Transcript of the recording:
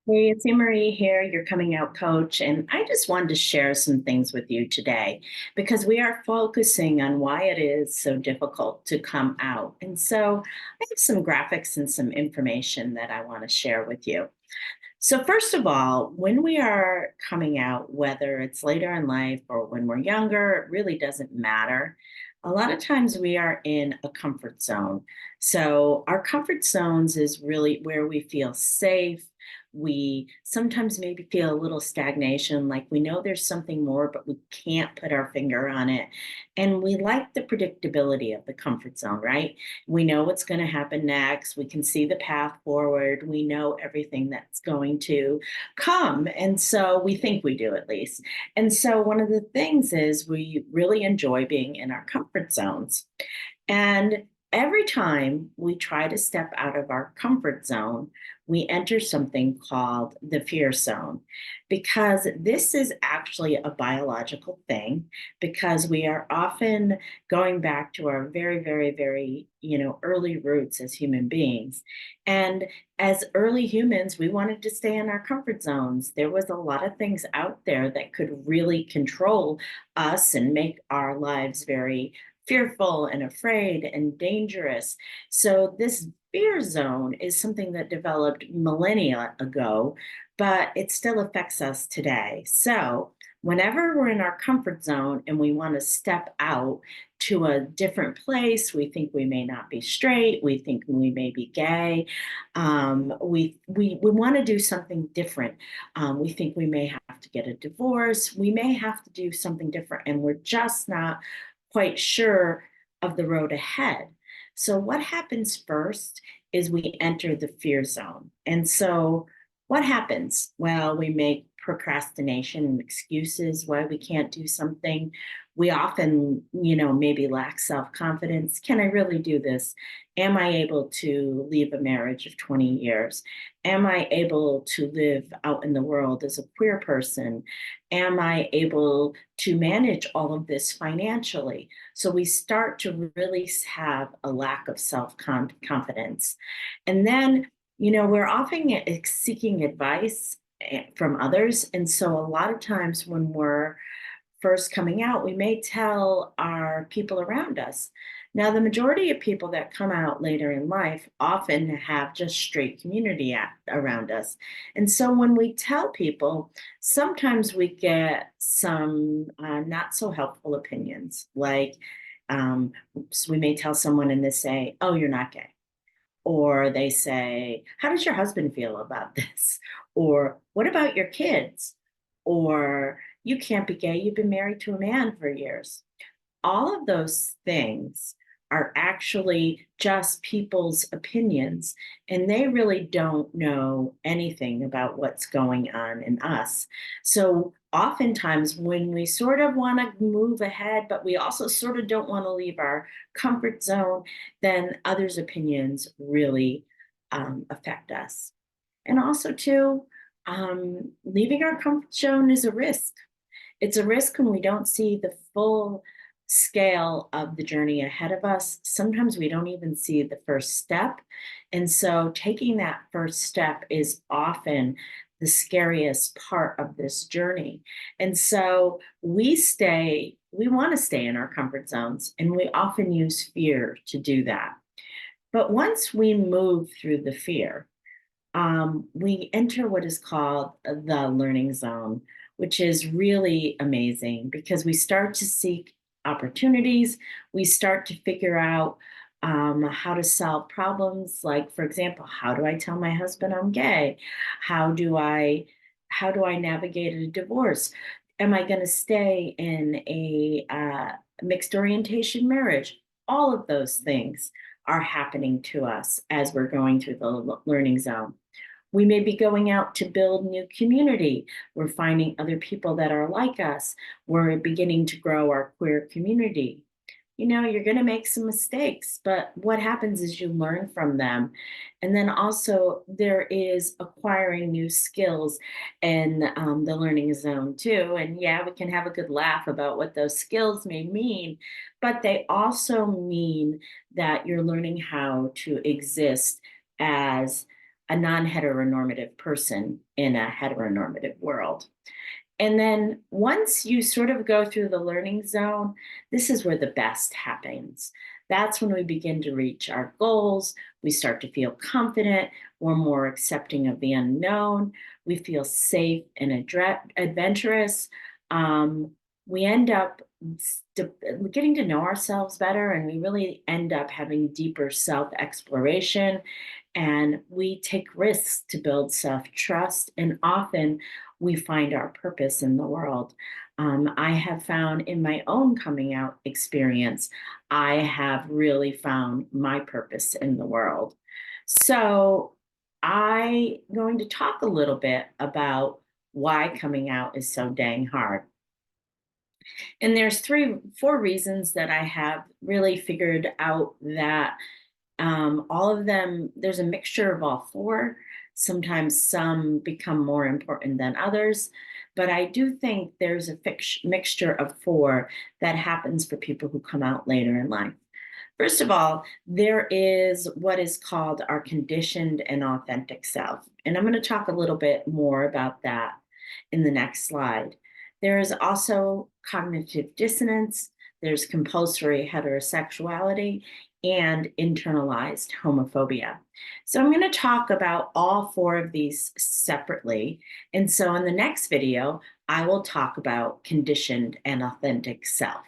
Hey, it's Marie here, your coming out coach, and I just wanted to share some things with you today because we are focusing on why it is so difficult to come out. And so I have some graphics and some information that I want to share with you. So, first of all, when we are coming out, whether it's later in life or when we're younger, it really doesn't matter. A lot of times we are in a comfort zone. So, our comfort zones is really where we feel safe. We sometimes maybe feel a little stagnation, like we know there's something more, but we can't put our finger on it. And we like the predictability of the comfort zone, right? We know what's going to happen next. We can see the path forward. We know everything that's going to come. And so we think we do at least. And so one of the things is we really enjoy being in our comfort zones. And every time we try to step out of our comfort zone, we enter something called the fear zone because this is actually a biological thing because we are often going back to our very, very, very, early roots as human beings. And as early humans, we wanted to stay in our comfort zones. There was a lot of things out there that could really control us and make our lives very fearful and afraid and dangerous. So, this fear zone is something that developed millennia ago, but it still affects us today. So, whenever we're in our comfort zone and we want to step out to a different place, we think we may not be straight, we think we may be gay, we want to do something different. We think we may have to get a divorce, we may have to do something different, and we're just not quite sure of the road ahead. So, what happens first is we enter the fear zone. And so, what happens? Well, we make procrastination and excuses why we can't do something. We often, maybe lack self confidence. Can I really do this? Am I able to leave a marriage of 20 years? Am I able to live out in the world as a queer person? Am I able to manage all of this financially? So we start to really have a lack of self confidence. And then, we're often seeking advice from others. And so a lot of times when we're first coming out, we may tell our people around us. Now, the majority of people that come out later in life often have just straight community around us. And so when we tell people, sometimes we get some not so helpful opinions. Like so we may tell someone and they say, "Oh, you're not gay." Or they say, "How does your husband feel about this?" Or, "What about your kids?" Or, "You can't be gay. You've been married to a man for years." All of those things are actually just people's opinions, and they really don't know anything about what's going on in us. So, oftentimes, when we sort of want to move ahead, but we also sort of don't want to leave our comfort zone, then others' opinions really affect us. And also, too, leaving our comfort zone is a risk. It's a risk when we don't see the full scale of the journey ahead of us. Sometimes we don't even see the first step. And so taking that first step is often the scariest part of this journey. And so we want to stay in our comfort zones, and we often use fear to do that. But once we move through the fear, we enter what is called the learning zone, which is really amazing because we start to seek opportunities. We start to figure out how to solve problems. Like, for example, how do I tell my husband I'm gay? How do I how do I navigate a divorce? Am I going to stay in a mixed orientation marriage? All of those things are happening to us as we're going through the learning zone. We may be going out to build new community. We're finding other people that are like us. We're beginning to grow our queer community. You're going to make some mistakes, but what happens is you learn from them. And then also, there is acquiring new skills in the learning zone, too. And yeah, we can have a good laugh about what those skills may mean, but they also mean that you're learning how to exist as a non-heteronormative person in a heteronormative world. And then once you sort of go through the learning zone, this is where the best happens. That's when we begin to reach our goals. We start to feel confident. We're more accepting of the unknown. We feel safe and adventurous. Um, we end up getting to know ourselves better, and we really end up having deeper self exploration. And we take risks to build self trust. And often we find our purpose in the world. I have found in my own coming out experience, I have really found my purpose in the world. So I'm going to talk a little bit about why coming out is so dang hard. And there's four reasons that I have really figured out that all of them, there's a mixture of all four. Sometimes some become more important than others, but I do think there's a mixture of four that happens for people who come out later in life. First of all, there is what is called our conditioned and authentic self. And I'm going to talk a little bit more about that in the next slide. There is also cognitive dissonance, there's compulsory heterosexuality, and internalized homophobia. So I'm going to talk about all four of these separately. And so in the next video, I will talk about conditioned and authentic self.